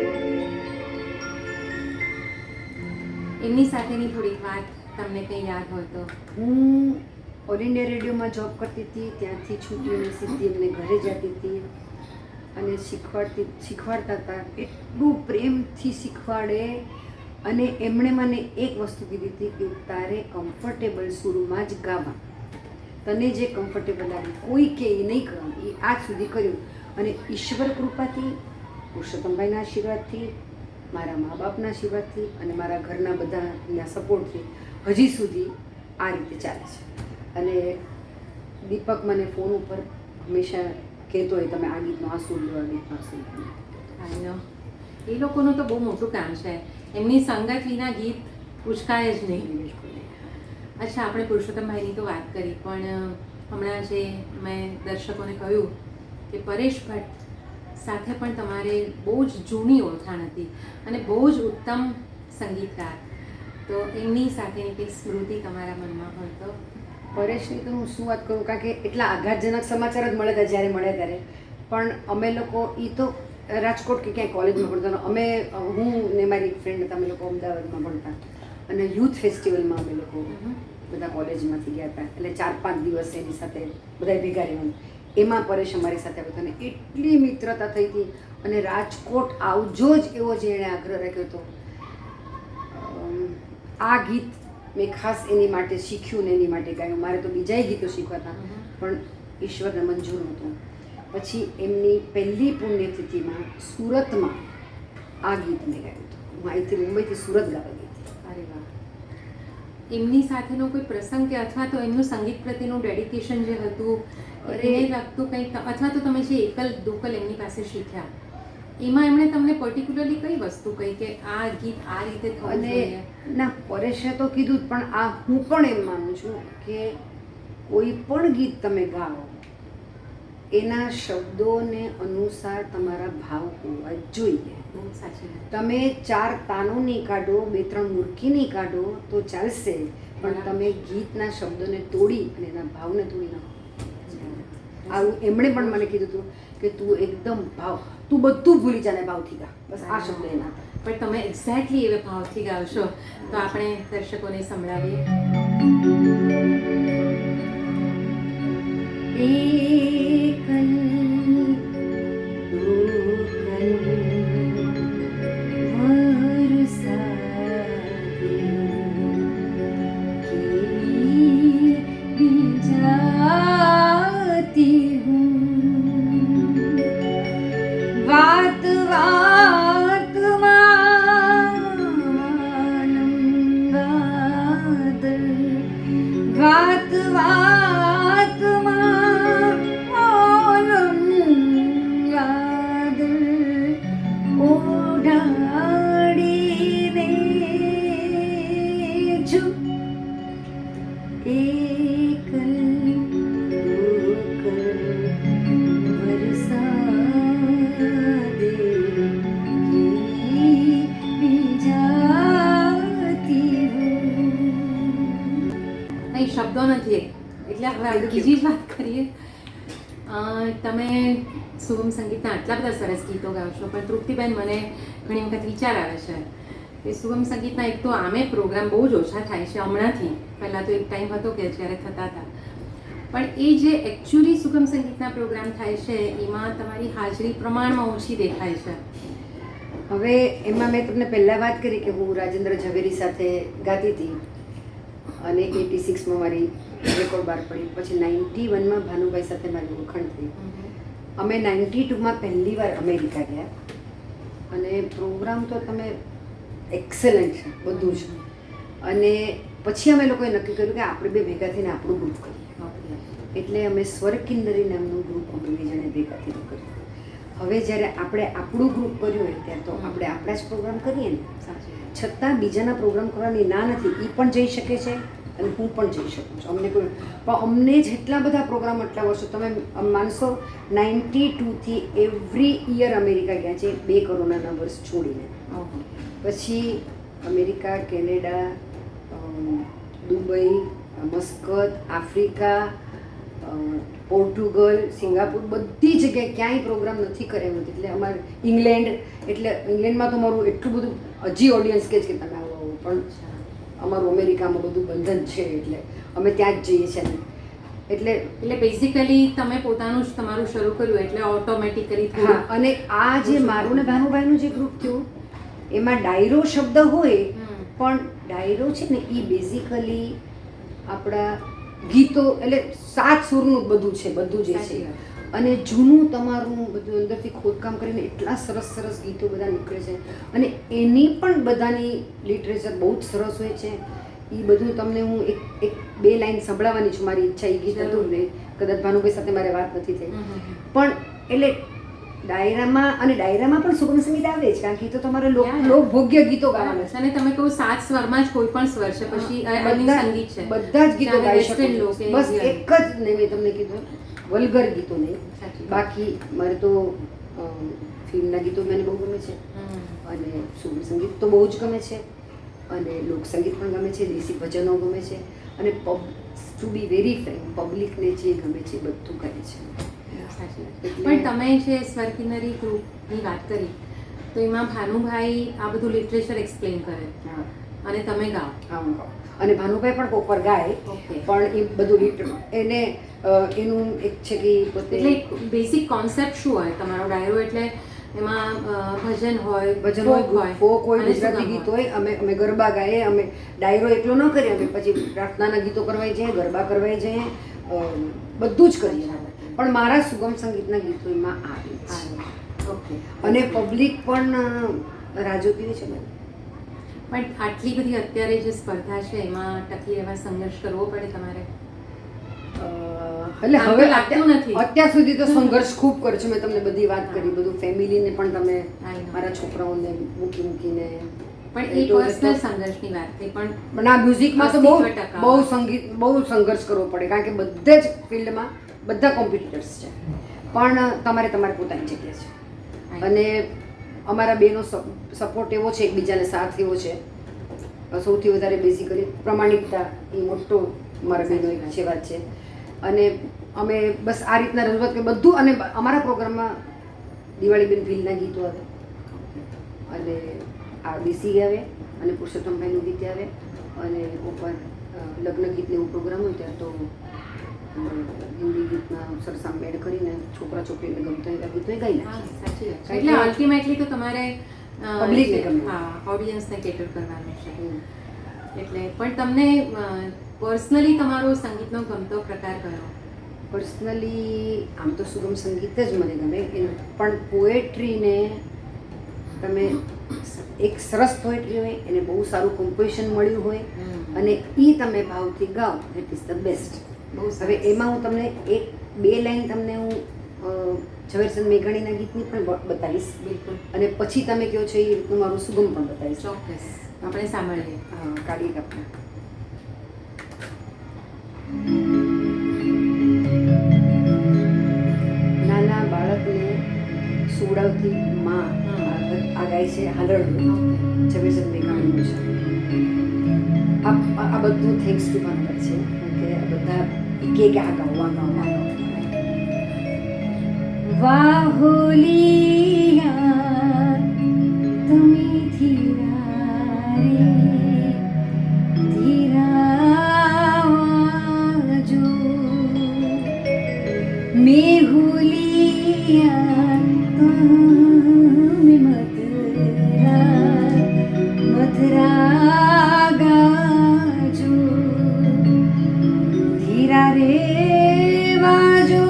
એમની સાથેની થોડીક વાત તમને કંઈ યાદ હોય તો. હું ઓલ ઇન્ડિયા રેડિયોમાં જોબ કરતી હતી, ત્યાંથી છૂટીને સીધી એમને ઘરે જતી હતી અને શીખવાડતા હતા. એટલું પ્રેમથી શીખવાડે, અને એમણે મને એક વસ્તુ કીધી હતી કે તારે કમ્ફર્ટેબલ સુરમાં જ ગાવા, તને જે કમ્ફર્ટેબલ લાગે, કોઈ કે એ નહીં કરવાનું. એ આજ સુધી કર્યું, અને ઈશ્વર કૃપાથી, પુરુષોત્તમભાઈના આશીર્વાદથી, મારા મા બાપના આશીર્વાદથી અને મારા ઘરના બધાના સપોર્ટથી હજી સુધી આ રીતે ચાલે છે. અને દીપક મને ફોન ઉપર હંમેશા કહેતો હોય, તમે આ ગીતનો આ સૂર લો, આ ગીતનો આ સૂર લો. આઈ નો એ લોકોનું તો બહુ મોટું કામ છે. એમની સંગત વિના ગીત ઉચકાય જ નહીં. બિલકુલ નહીં. અચ્છા, આપણે પુરુષોત્તમભાઈની તો વાત કરી, પણ હમણાં જે મેં દર્શકોને કહ્યું કે પરેશ ભટ્ટ સાથે પણ તમારે બહુ જ જૂની ઓળખાણ હતી અને બહુ જ ઉત્તમ સંગીતકાર, તો એમની સાથેની કંઈ સ્મૃતિ તમારા મનમાં હોય તો. પરેશની તો હું શું વાત કરું, કારણ કે એટલા આઘાતજનક સમાચાર જ મળ્યા હતા જ્યારે મળ્યા ત્યારે. પણ અમે લોકો, એ તો રાજકોટ કે ક્યાંય કોલેજમાં ભણતા, અમે હું ને મારી એક ફ્રેન્ડ હતા, અમે લોકો અમદાવાદમાં ભણતા, અને યુથ ફેસ્ટિવલમાં અમે લોકો બધા કોલેજમાંથી ગયા હતા. એટલે 4-5 દિવસ એની સાથે બધા ભેગા રહેવાનું. એમાં પરેશ અમારી સાથે આવ્યો હતો, અને એટલી મિત્રતા થઈ હતી. અને રાજકોટ આવજો જ એવો જે એણે આગ્રહ રાખ્યો હતો. આ ગીત મેં ખાસ એની માટે શીખ્યું ને એની માટે ગાયું. મારે તો બીજાય ગીતો શીખવા હતા, પણ ઈશ્વરને મંજૂર નહોતું. પછી એમની પહેલી પુણ્યતિથિમાં સુરતમાં આ ગીત મેં ગાયું હતું. હું અહીંથી મુંબઈથી સુરત ગાવા ગઈ હતી. અરે વાહ. એમની સાથેનો કોઈ પ્રસંગ કે અથવા તો એમનું સંગીત પ્રત્યેનું ડેડિકેશન જે હતું, એને લગતું કંઈક, અથવા તો તમે જે એકલ દુકલ એમની પાસે શીખ્યા, એમાં એમણે તમને પર્ટિક્યુલરલી કઈ વસ્તુ કહી કે આ ગીત આ રીતે થવું અને જોઈએ? ના, પરેશે તો કીધું જ, પણ આ હું પણ એમ માનું છું કે કોઈ પણ ગીત તમે ગાઓ, એના શબ્દોને અનુસાર તમારા ભાવ હોવા જોઈએ. બહુ સાચી વાત. તમે 4 તાનો નહીં કાઢો, 2-3 મુરકી નહીં કાઢો તો ચાલશે, પણ તમે ગીતના શબ્દોને તોડી અને એના ભાવને તોડી નાખો. આવું એમણે પણ મને કીધું હતું કે તું એકદમ ભાવ, તું બધું ભૂલી જાને, ભાવથી ગા. બસ આ શબ્દ એના હતા. પણ તમે એક્ઝેક્ટલી એવા ભાવથી ગાવશો તો આપણે દર્શકોને સંભળાવીએ. એકલ દુકલ વરસાદે કેવી ભીંજાતી હું, વાત વાતમાં નંગાદર, વાત વાતમાં ઓલંગાદર, ઓઢાડીને છું એકલ દુકલ શબ્દો નથી એટલે હવે આપણે બીજી જ વાત કરીએ. તમે સુગમ સંગીતના આટલા બધા સરસ ગીતો ગાઓ છો, પણ તૃપ્તિબેન મને ઘણી વખત વિચાર આવે છે કે સુગમ સંગીતના એક તો આમે પ્રોગ્રામ બહુ જ ઓછા થાય છે હમણાંથી. પહેલાં તો એક ટાઈમ હતો કે જ્યારે થતા હતા, પણ એ જે એકચ્યુઅલી સુગમ સંગીતના પ્રોગ્રામ થાય છે એમાં તમારી હાજરી પ્રમાણમાં ઓછી દેખાય છે. હવે એમાં મેં તમને પહેલાં વાત કરી કે હું રાજેન્દ્ર ઝવેરી સાથે ગાતી હતી અને 86માં મારી રેકોર્ડ બહાર પડી. પછી 91માં ભાનુભાઈ સાથે મારી ઓળખાણ થઈ. અમે 92માં પહેલી વાર અમેરિકા ગયા અને પ્રોગ્રામ તો તમે એક્સેલન્ટ છે બધું જ. અને પછી અમે લોકોએ નક્કી કર્યું કે આપણે બે ભેગા થઈને આપણું ગ્રુપ કરીએ. એટલે અમે સ્વરકિન્નરી નામનું ગ્રુપ અમે બે જણે ભેગા થઈને કર્યું. હવે જ્યારે આપણે આપણું ગ્રુપ કર્યું હોય ત્યારે તો આપણે આપણા જ પ્રોગ્રામ કરીએ ને, છતાં બીજાના પ્રોગ્રામ કરવાની ના નથી. એ પણ જઈ શકે છે અને હું પણ જઈ શકું છું. અમને કોઈ પણ અમને જેટલા બધા પ્રોગ્રામ આટલા વર્ષો તમે માનશો 92થી એવરી યર અમેરિકા ગયા છે, 2 કોરોનાના વર્ષ છોડીને. પછી America, Canada, Dubai, Muscat, Africa, Portugal, Singapore, બધી જગ્યાએ ક્યાંય પ્રોગ્રામ નથી કર્યા નથી. એટલે અમારે ઇંગ્લેન્ડ, એટલે ઇંગ્લેન્ડમાં તો મારું એટલું બધું હજી ઓડિયન્સ કહે છે કે તમે આવો, પણ અમારું અમેરિકામાં બધું બંધન છે એટલે અમે ત્યાં જ જઈએ છીએ. એટલે બેઝિકલી તમે પોતાનું જ તમારું શરૂ કર્યું એટલે ઓટોમેટિકલી. હા, અને આ જે મારું ને ભાનુભાઈનું જે ગ્રુપ થયું એમાં ડાયરો શબ્દ હોય, પણ ડાયરો છે ને એ બેઝિકલી આપણા ગીતો એટલે 7 સૂરનું બધું છે, બધું જે છે. અને જૂનું તમારું બધું અંદરથી ખોદકામ કરીને એટલા સરસ સરસ ગીતો બધા નીકળે છે. અને એની પણ બધાની લિટરેચર બહુ જ સરસ હોય છે. એ બધું તમને હું એક 2 લાઈન સંભળાવવાની છું. મારી ઈચ્છા એ ગીત હતું ને, કદાચ ભાનુભાઈ સાથે મારે વાત નથી થઈ, પણ એટલે ડાયરામાં પણ સુગમ સંગીત આવે જ, કારણ કે તો તમારે લોકભોગ્ય ગીતો ગાવાના છે. અને તમે કહો 7 સ્વરમાં જ કોઈ પણ સ્વર છે, પછી સંગીત છે, બધા જ ગીતો ગાઈ શકો. બસ એક જ નહીં, મેં તમને કીધું વલ્ગર ગીતો નહીં. બાકી મારે તો ફિલ્મના ગીતો મને બહુ ગમે છે, અને સુગમ સંગીત તો બહુ જ ગમે છે, અને લોકસંગીત પણ ગમે છે, દેશી ભજનો ગમે છે, અને ટુ બી વેરી ફ્રેન્ક પબ્લિકને જે ગમે છે બધું કરે છે. પણ તમે જે સ્વરકિન્નરી ગ્રુપની વાત કરી તો એમાં ભાનુભાઈ આ બધું લિટરેચર એક્સપ્લેન કરે અને તમે ગાઓ. હા, હું ગાઉં. અને ભાનુભાઈ પણ કોપર ગાય, પણ એ બધું એને એનું એક છે કે એટલે બેઝિક કોન્સેપ્ટ શું હોય તમારો ડાયરો? એટલે એમાં ભજન હોય, ફોક હોય, ગુજરાતી ગીત હોય. અમે ગરબા ગાઈએ. અમે ડાયરો એકલો ન કરીએ, અમે પછી પ્રાર્થનાના ગીતો કરવાય જઈએ, ગરબા કરવાય જઈએ, બધું જ કરીએ. પણ મારા સુગમ સંગીતના ગીતો એમાં આવે છે. અને પબ્લિક પણ રાહ જોતી હોય છે. પણ આટલી બધી અત્યારે જે સ્પર્ધા છે એમાં ટકી રહેવા સંઘર્ષ કરવો પડે તમારે? એટલે હવે અત્યાર સુધી તો સંઘર્ષ ખૂબ કર્યો છે. મેં તમને બધી વાત કરી, બધું ફેમિલીને પણ તમે મારા છોકરાઓને મૂકીને. પણ એ પર્સનલ સંઘર્ષની વાત થઈ, પણ આ મ્યુઝિકમાં તો બહુ સંઘર્ષ કરવો પડે, કારણ કે બધે જ ફિલ્ડમાં બધા કોમ્પિટિટર્સ છે, પણ તમારે પોતાની જગ્યા છે. અને અમારા બેનો સપોર્ટ એવો છે, એકબીજાને સાથ એવો છે. સૌથી વધારે બેઝિકલી પ્રમાણિકતા એ મોટો મારા બેનો એક છે વાત છે. અને અમે બસ આ રીતના રજૂઆત કે બધું. અને અમારા પ્રોગ્રામમાં દિવાળીબેન ફિલ્મના ગીતો આવે, અને આ દેશી આવે, અને પુરુષોત્તમભાઈનું ગીત આવે, અને ઉપર લગ્ન ગીતને એવું પ્રોગ્રામ હોય ત્યારે તો હિન્દી ગીતના સરસામ મેળ કરીને છોકરા છોકરીને ગમતા એવા ગીતો ગાઈ નાખે. એટલે અલ્ટિમેટલી તો તમારે પબ્લિકને ગમે, ઓડિયન્સને કેટર કરવાનું છે. એટલે પણ તમને પર્સનલી તમારો સંગીતનો ગમતો પ્રકાર કયો? પર્સનલી આમ તો સુગમ સંગીત જ મને ગમે, પણ પોએટ્રીને તમે એક સરસ પોએટ્રી હોય, એને બહુ સારું કમ્પોઝિશન મળ્યું હોય, અને એ તમે ભાવથી ગાઓ, ધેટ ઇઝ ધ બેસ્ટ. હવે એમાં હું તમને 1-2 લાઈન તમને હું ઝવેરચંદ મેઘાણીના ગીતની પણ બતાવીશ, અને પછી તમે કહો છો એ રીતનું મારું સુગમ પણ બતાવીશ. ચોક્કસ, આપણે સાંભળીએ. હા, કાઢી આપણે. નાના બાળકને સુવડાવતી માં આ ગાય છે હાલરડું, ઝવેરચંદ મેઘાણીનું છે. આ બધું થેન્ક્સ ટુ ભણતર છે કે બધા કે આ ગાવા વાહોલિયા તમે ધીરા રે ધીરાજો મેહુલિયા તમે મધરા ગાજો ધીરા રે વાજો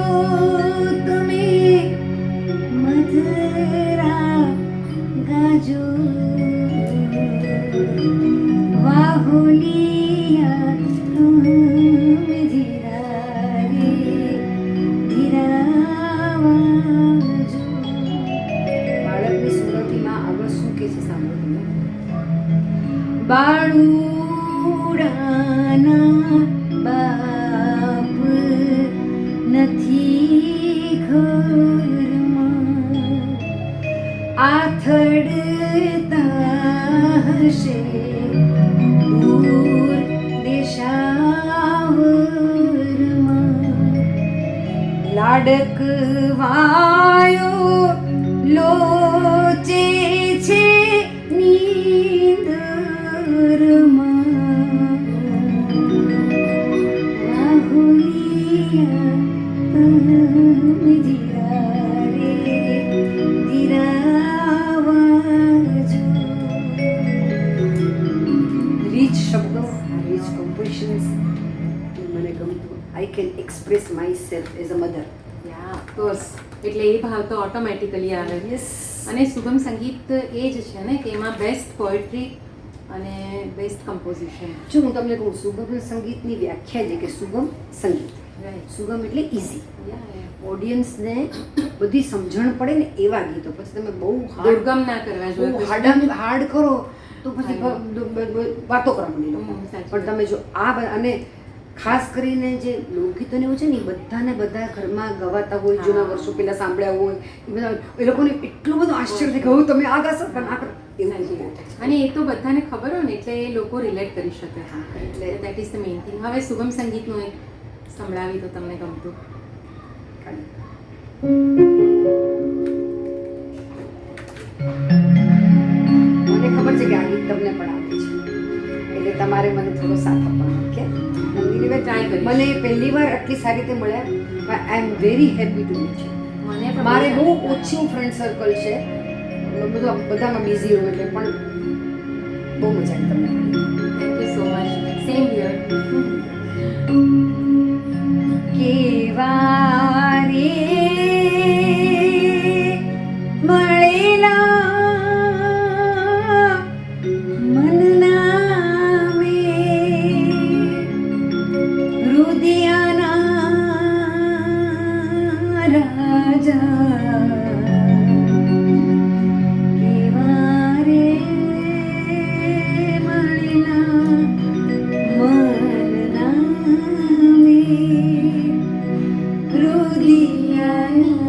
તમે મધરા ગાજો વાહોલિયા તમે ધીરા રે ધીરાવાજો. બાળકની સુરતીમાં આગળ શું કહે છે સાંભળો તમે. બાળુડાના બાપ નથી ઘરમાં આથડતા હશે દૂર દેશાવરમાં લાડકવાયો લોચે છે રીચ શબ્દો રીચ કમ્પોઝિશન્સ મને ગમતું. I can express my self as a mother. Yeah of course, એટલે એ ભાવ તો ઓટોમેટિકલી આવે. યસ. અને સુગમ સંગીત એ જ છે ને કે એમાં બેસ્ટ પોએટ્રી અને બેસ્ટ કમ્પોઝિશન. જો હું તમને કહું, સુગમ સંગીતની વ્યાખ્યા છે કે સુગમ સંગીત. સુગમ એટલે ઇઝી, ઓડિયન્સને બધી સમજણ પડે ને એવા ગીતો. પછી તમે બહુ દુર્ગમ ના કરવા જોઈએ. હાર્ડ કરો તો પછી વાતો કરવા માંડી લોકો. સાચી પણ તમે જો અને ખાસ કરીને જે લોકગીતોને એવું છે ને, એ બધા ઘરમાં ગવાતા હોય, જૂના વર્ષો પહેલા સાંભળ્યા હોય, એ બધા એ લોકોને એટલું બધું આશ્ચર્ય થાય કે હવે તમે આ ગાશો પણ આ કરો. અને એ તો બધાને ખબર હોય ને એટલે એ લોકો રિલેટ કરી શકે. એટલે that is the main thing. હવે સુગમ સંગીતનું એક સંભળાવી તો તમને ગમતું. મને ખબર છે કે આ ગીત તમને પણ આવે છે, એટલે તમારે મને થોડો સાથ આપવાનો. ઓકે નંદિનીભાઈ, ટ્રાય કરી. મને પહેલી વાર આટલી સારી રીતે મળ્યા. I am very happy to meet you. મને પણ મારે બહુ બહુ ઓછું ફ્રેન્ડ સર્કલ છે, બધામાં બિઝી હોય એટલે, પણ બહુ મજા આવી તમને. Thank you so much. Same here. કેવા રે મળેલા મનના મે રુદિયાના રાજા. કેવા રે મળેલા મનના મે રુદિયાના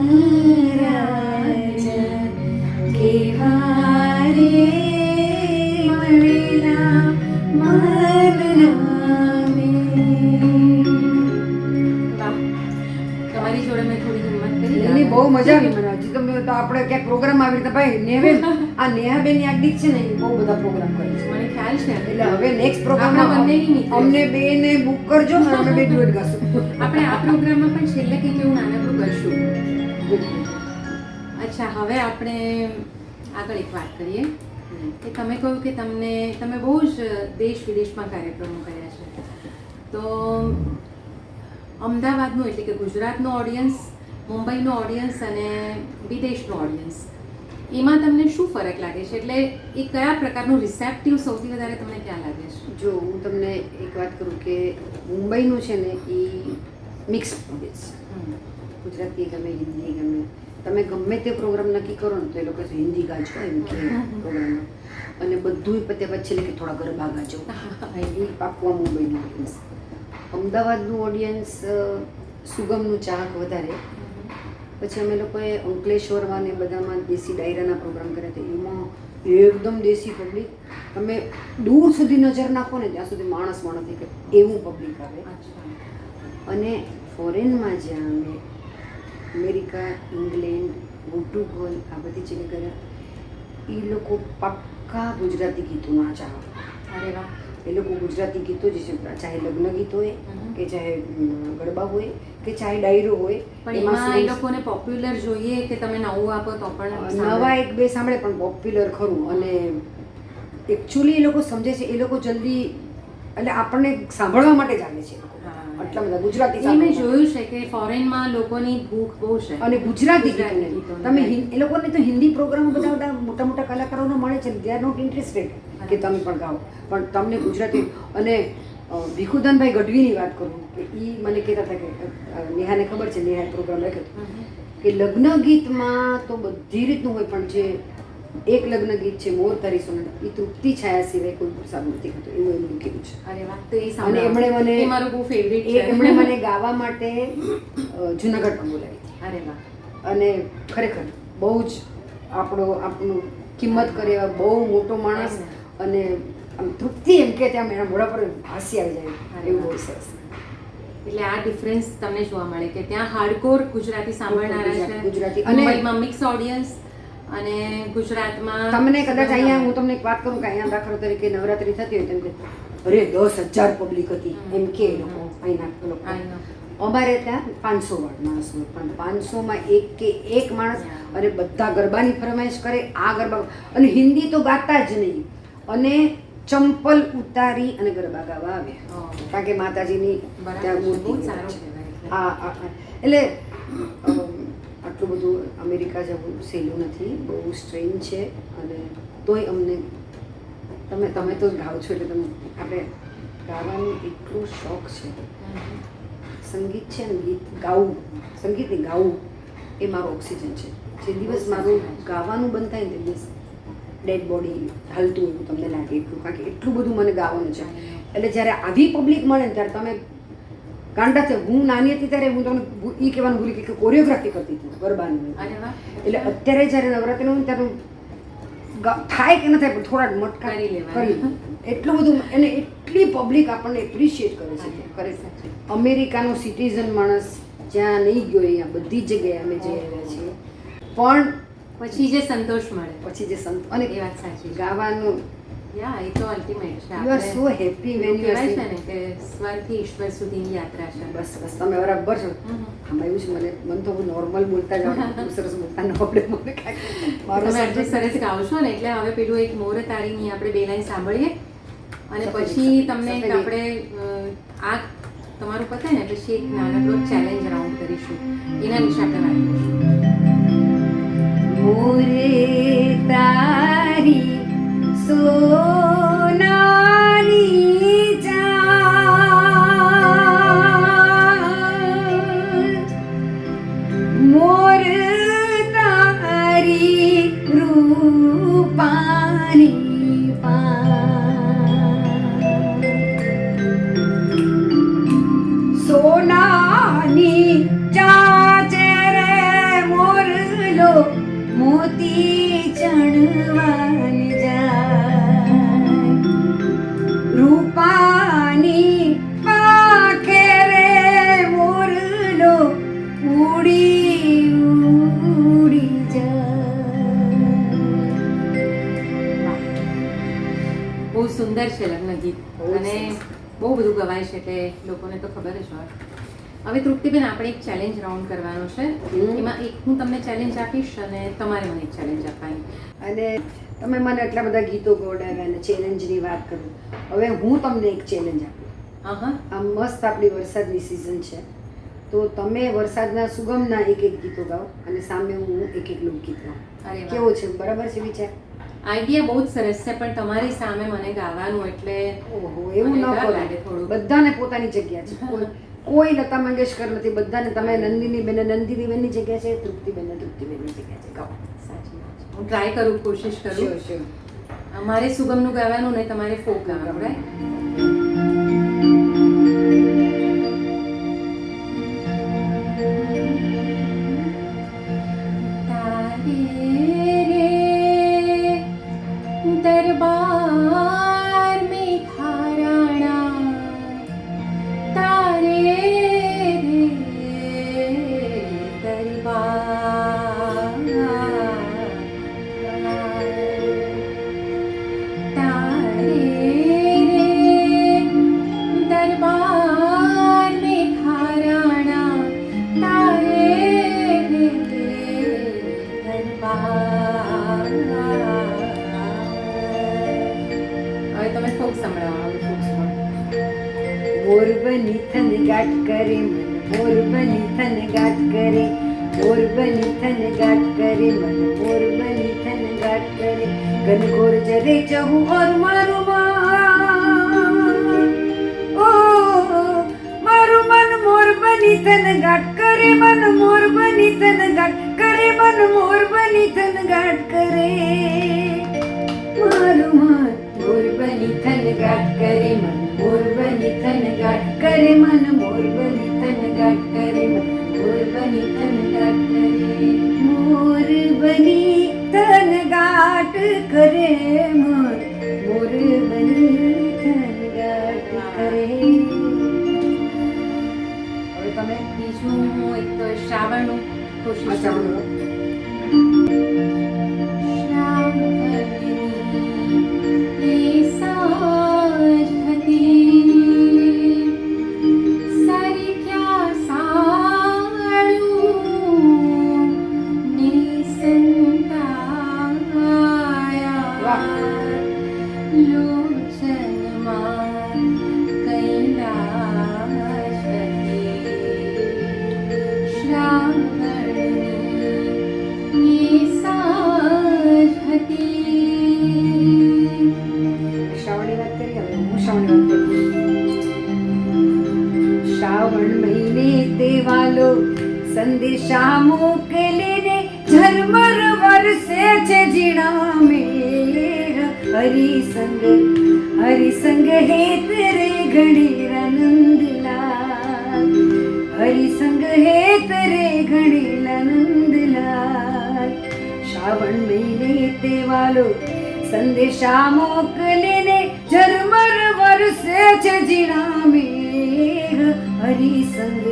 રાજા. કેવા રે મળેલા મનના મે. વાહ, તમારી જોડે મેં થોડી હિંમત કરી. એની બહુ મજા આવી મને. હજી તમે તો આપણે ક્યાંક પ્રોગ્રામ આવી રીતે ભાઈ નેહાબેન યાજ્ઞિક છે ને, એ બહુ બધા પ્રોગ્રામ કરે છે. મને ખ્યાલ છે. એટલે હવે નેક્સ્ટ પ્રોગ્રામમાં આપણા બંનેની મિત્ર. અમને બેને બુક કરજો અને અમે બે ડુએટ ગાશું. આપણે આ પ્રોગ્રામમાં પણ છેલ્લે કંઈક એવું નાનકડું કરશું. અચ્છા, હવે આપણે આગળ એક વાત કરીએ કે તમે કહ્યું કે તમે બહુ જ દેશ વિદેશમાં કાર્યક્રમો કર્યા છે. તો અમદાવાદનું એટલે કે ગુજરાતનું ઓડિયન્સ, મુંબઈનું ઓડિયન્સ અને વિદેશનું ઓડિયન્સ, એમાં તમને શું ફરક લાગે છે? એટલે એ કયા પ્રકારનું રિસેપ્ટિવ સૌથી વધારે તમને ક્યાં લાગે છે? જો હું તમને એક વાત કરું કે મુંબઈનું છે ને, એ મિક્સ ઓડિયન્સ. ગુજરાતી ગમે, હિન્દી ગમે. તમે ગમે તે પ્રોગ્રામ નક્કી કરો ને તો એ લોકો હિન્દી ગાજો એમ કે પ્રોગ્રામમાં, અને બધું પતે પછી કે થોડા ગરબા ગાજો. એ પાકવા મુંબઈનું ઓડિયન્સ. અમદાવાદનું ઓડિયન્સ સુગમનું ચાહક વધારે. પછી અમે લોકોએ અંકલેશ્વરમાં ને બધામાં દેશી ડાયરાના પ્રોગ્રામ કર્યા હતા. એમાં એકદમ દેશી પબ્લિક તમે દૂર સુધી નજર નાખો ને ત્યાં સુધી માણસ નથી કે એવું પબ્લિક આવે. અને ફોરેનમાં જ્યાં અમે અમેરિકા, ઇંગ્લેન્ડ, પોર્ટુગલ આ બધી જગ્યાએ ગયા, એ લોકો પક્કા ગુજરાતી ગીતોના ચાહક. અરે વાહ. એ લોકો ગુજરાતી ગીતો જ છે, ચાહે લગ્ન ગીત હોય કે ચાહે ગરબા હોય કે ચાહે ડાયરો હોય, પણ એમાં એ લોકોને પોપ્યુલર જોઈએ કે તમે નવું આપો તો પણ નવા એક બે સાંભળે પણ પોપ્યુલર ખરું. અને એકચ્યુઅલી એ લોકો સમજે છે, એ લોકો જલ્દી એટલે આપણને સાંભળવા માટે જ આવે છે એ લોકો. આટલા બધા ગુજરાતી એ મેં જોયું છે કે ફોરેનમાં લોકોની ભૂખ બહુ છે. અને ગુજરાતી ગીતોને તમે એ લોકોને તો હિન્દી પ્રોગ્રામ બધા મોટા મોટા કલાકારોને મળે છે, દે આર નોટ ઇન્ટરેસ્ટેડ કે તમે પણ ગાઓ, પણ તમને ગુજરાતી. અને ભીખુદાનભાઈ ગઢવીની વાત કરું કે એ મને કહેતા હતા કે નેહાને ખબર છે, નેહાએ પ્રોગ્રામ રાખ્યો કે લગ્ન ગીતમાં તો બધી રીતનું હોય, પણ જે એક લગ્ન ગીત છે મોર તારી સોનલ, એ તૃપ્તિ છાયા સિવાય કોઈ સારું નથી કરતું, એવું એમનું કહેવું છે. અરે વાહ. તો એ અને એમણે મારું બહુ ફેવરિટ છે. એમણે મને ગાવા માટે જુનાગઢમાં બોલાવી હતી. અરે વાહ. અને ખરેખર બહુ જ આપણું કિંમત કરે એવા બહુ મોટો માણસ. અને આમ તૃપ્તિ એમ કે ત્યાં એના મોઢા પર હાસી આવી જાય એવું બહુ સરસ. એટલે આ ડિફરન્સ તમને જોવા મળે કે ત્યાં હાર્ડકોર ગુજરાતી સાંભળનારા છે, ગુજરાતી અને અને મુંબઈમાં મિક્સ ઓડિયન્સ, અને ગુજરાતમાં તમને કદાચ અહીંયા હું તમને એક વાત કરું કે અહીંયા દાખલા તરીકે નવરાત્રી થતી હોય તેમ કે અરે 10,000 પબ્લિક હતી એમ કે એ લોકો અહીંના લોકો. અમારે ત્યાં 500 વાળ માણસ હોય, પણ 500માં એક કે એક માણસ, અને બધા ગરબાની ફરમાઈશ કરે, આ ગરબા, અને હિન્દી તો ગાતા જ નહીં, અને ચંપલ ઉતારી અને ગરબા ગાવા આવે, કારણ કે માતાજીની ત્યાં મૂર્તિ છે. એટલે આટલું બધું અમેરિકા જવું સહેલું નથી, બહુ સ્ટ્રેન છે. અને તોય અમને તમે તો ગાઓ છો એટલે તમે આપણે ગાવાનું એટલું શોખ છે. સંગીત છે ને, ગીત ગાવું, સંગીત ને ગાવું એ મારો ઓક્સિજન છે. જે દિવસ મારું ગાવાનું બંધ થાય ને તે દિવસ ડેડ બોડી હાલતું એવું તમને લાગે એટલું, કારણ કે એટલું બધું મને ગાવાનું છે. એટલે જ્યારે આવી પબ્લિક મળે ને ત્યારે તમે ગાંડા છે. હું નાની હતી ત્યારે હું તમને એ કહેવાનું ભૂલી કે કોરિયોગ્રાફી કરતી હતી ગરબાની. એટલે અત્યારે જ્યારે નવરાત્રી હોય ત્યારે થાય કે ન થાય પણ થોડા મટકા કરી એટલું બધું. એને એટલી પબ્લિક આપણને એપ્રિશિએટ કરે છે. ખરેખર અમેરિકાનો સિટીઝન માણસ જ્યાં નહીં ગયો અહીંયા બધી જ જગ્યાએ અમે જઈ રહ્યા છીએ, પણ પછી જે સંતોષ મળે, પછી જે અને એ વાત સાચી. ગાવાનું યા એ તો અલ્ટિમેટ છે. You are so happy when you કહેવાય છે ને કે સ્વરથી ઈશ્વર સુધીની યાત્રા છે. બસ બસ તમે બરાબર છો. આમાં એવું છે, મને તો નોર્મલ બોલતા જાવ, સરસ બોલતા ન આવડે મને કાંઈ. તમે આટલું સરસ ગાઓ છો ને, એટલે હવે પેલું એક મોર તારીની આપણે બે લાઈન સાંભળીએ, અને પછી તમને આપણે આ તમારું પતે ને પછી એક નાનકડો ચેલેન્જ રાઉન્ડ કરીશું, એના વિશે આપણે વાત કરીશું. મોરે તારી સોનાની ચાંચ, મોર તારી રૂપાની પાંખ, સોનાની ચાંચ રે મોરલો મોતી ચણવાન જાય, રૂપાની પાંખે રે મોરલો ઉડી ઉડી જાય. બહુ સુંદર છે લગ્ન ગીત, અને બહુ બધું ગવાય છે એટલે લોકોને તો ખબર જ હોય. હવે તૃપ્તિબેન, આપણે એક ચેલેન્જ રાઉન્ડ કરવાનો છે. એમાં એક હું તમને ચેલેન્જ આપીશ અને તમારે મને એક ચેલેન્જ આપવાની. અને તમે મને આટલા બધા ગીતો ગવડાવ્યા અને ચેલેન્જની વાત કરું, હવે હું તમને એક ચેલેન્જ આપું. આ મસ્ત આપણી વરસાદની સિઝન છે, તો તમે વરસાદના સુગમના એક એક ગીતો ગાઓ અને સામે હું એક એક લોકગીત ગાઉં. કેવો છે? બરાબર છે વિચાર? આઈડિયા બહુ જ સરસ છે, પણ તમારી સામે મને ગાવાનું એટલે ઓહો, એવું ન કરો. બધાને પોતાની જગ્યા છે. કોઈ લતા મંગેશકર નથી, બધાને. તમે નંદિનીબેનની જગ્યા છે, તૃપ્તિબેનની જગ્યા છે. ગાઓ. સાચી વાત છે. હું ટ્રાય કરું, કોશિશ કરું. શ્યોર. મારે સુગમનું ગાવાનું ને તમારે ફોક ગાવાનું, રાઈટ? તારે રે દરબાર મોર બની થન ગાટ કરે મન મોર બની થન ગાટ કરે મોર બની થન ગાટ કરે મન મોર બની થન ગાટ કરે ઘનઘોર જરે ચહુ ઓર મારું મન ઓ મારું મન મોર બની થન ગાટ કરે મન મોર બની થન ગાટ કરે મન મોર બની થન ગાટ કરે મારું મન મોર બની થન ગાટ કરે મન મોર બની થન ગાટ કરે મન મોર બની થન ગાટ કરે મન મોર બની થન ગાટ કરે મોર બની થન ગાટ કરે મન મોર બની થન ગાટ કરે. હવે તમે બીજું હું એક તો શ્રાવણનું કોશિશ કરું. શ્રાવણ મહિને દેવાલો સંદેશા મોકલીને ઝરમર વરસે છે ઝીણા મેઘ હરિસંગ હરિસંગ હેત રે ગણેર નંદલાલ હરિસંગ હેત રે ગણેર નંદલાલ. શ્રાવણ મહિને દેવાલો સંદેશા મોકલીને ઝરમર વરસે છે ઝીણા મેઘ હરિસંગ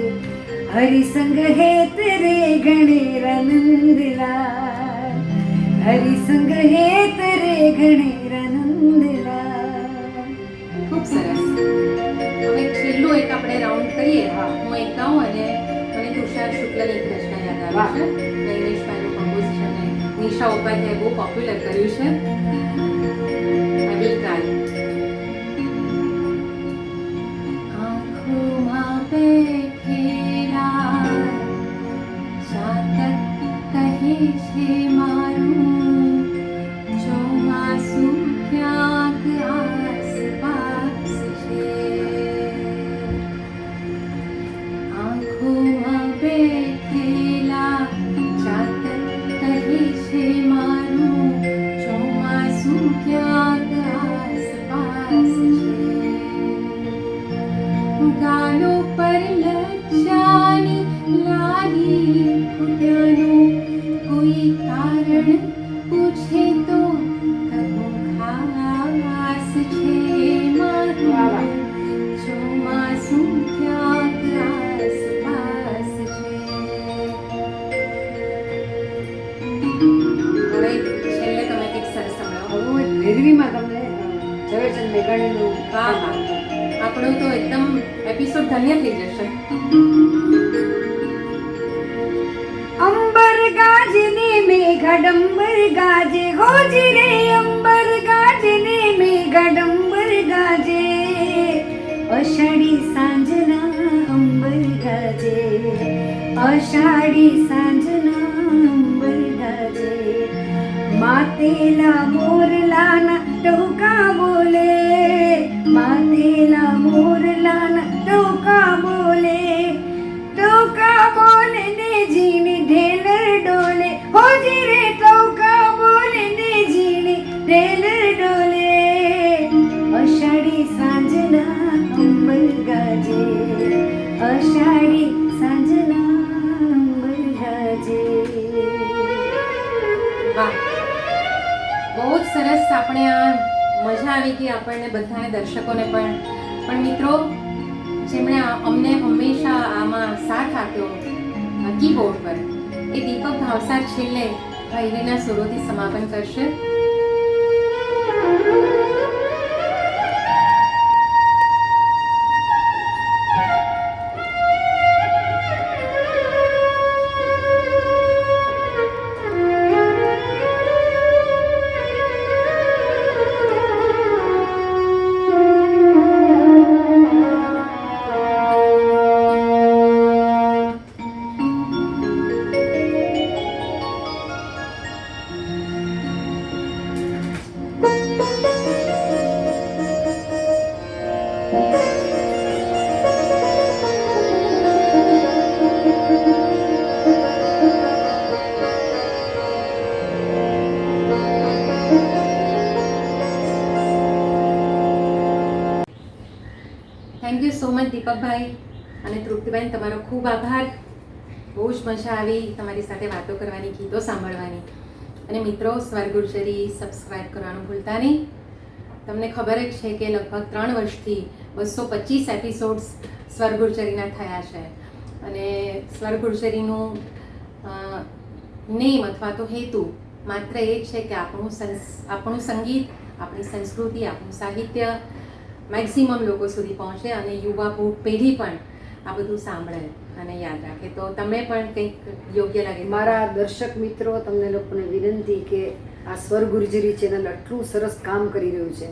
હરિસંગ હેત રે ગણેર નંદલાલ હરિસંગ હેત રે ગણેર નંદલાલ. ખૂબ સરસ. હવે છેલ્લું એક આપણે રાઉન્ડ કરીએ. હું એક ગાઉં અને મને તુષાર શુક્લની એક રચના યાદ આવે છે. નૈનેશભાઈનું કમ્પોઝિશન અને નિશા ઉપાધ્યાય બહુ પોપ્યુલર કર્યું છે. I will try. આંખોમાં બેઠેલા ચાતક કહે છે મારું ચોમાસું ક્યાંક આસપાસ છે. આંખોમાં બેઠેલા ચાતક કહે છે મારું ચોમાસું ક્યાંક આસપાસ છે. ગાલો પર લચ્છાની લાલી ફૂટ્યાનું કોઈ કારણ પૂછે તો કહું ખાસ છે મારું ચોમાસું ક્યાંક આસપાસ છે. હવે છેલ્લે તમે કંઈક સરસ સંભળાવો. હું એક ભેરવીમાં તમને ઝવેરચંદ મેઘાણીનું વાહ વાહ, આપણું તો એકદમ એપિસોડ ધન્ય થઈ જશે. અંબર ગાજે ને મેઘડંબર ગાજે હોજી રે અંબર ગાજે ને મેઘડંબર ગાજે અષાઢી સાંજના અંબર ગાજે અષાઢી સાંજના અંબર ગાજે માતેલા મોરલાના ટહુકા બોલે માતેલા મોરલાના ટહુકા બોલે ટહુકા બોલે ને જીની ઢેલર ડોલે હોજી રે ટહુકા બોલે ને જીની ઢેલર ડોલે અષાઢી સાંજના અંબર ગાજે અષાઢી સાંજના અંબર ગાજે. વાહ, બહુ જ સરસ. આપણે આ મજા આવી ગઈ આપણને બધાને, દર્શકોને પણ મિત્રો જેમણે અમને હંમેશા આમાં સાથ આપ્યો કીબોર્ડ પર, એ દીપક ભાવસાર છેલ્લે ભૈરીના સુરોથી સમાપન કરશે. થેન્ક યુ સો મચ દીપકભાઈ અને તૃપ્તિબેન, તમારો ખૂબ આભાર. બહુ જ મજા આવી તમારી સાથે વાતો કરવાની, ગીતો સાંભળવાની. અને મિત્રો, સ્વરગુર્જરી સબસ્ક્રાઈબ કરવાનું ભૂલતા નહીં. તમને ખબર જ છે કે લગભગ 3 વર્ષથી 225 એપિસોડ્સ સ્વરગુર્જરીના થયા છે. અને સ્વરગુર્જરીનું નેમ અથવા તો હેતુ માત્ર એ જ છે કે આપણું સંગીત, આપણી સંસ્કૃતિ, આપણું સાહિત્ય મેક્સિમમ લોકો સુધી પહોંચે અને યુવા પેઢી પણ આ બધું સાંભળે અને યાદ રાખે. તો તમે પણ કંઈક યોગ્ય લાગે. મારા દર્શક મિત્રો, તમને લોકોને વિનંતી કે આ સ્વર ગુર્જરી ચેનલ આટલું સરસ કામ કરી રહ્યું છે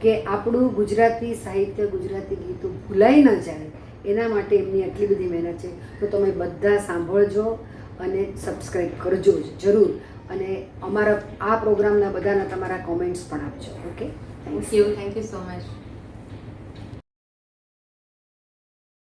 કે આપણું ગુજરાતી સાહિત્ય, ગુજરાતી ગીતો ભૂલાઈ ન જાય, એના માટે એમની આટલી બધી મહેનત છે. તો તમે બધા સાંભળજો અને સબસ્ક્રાઈબ કરજો જ જરૂર. અને અમારા આ પ્રોગ્રામના બધાના તમારા કોમેન્ટ્સ પણ આપજો. Okay, thank you so much.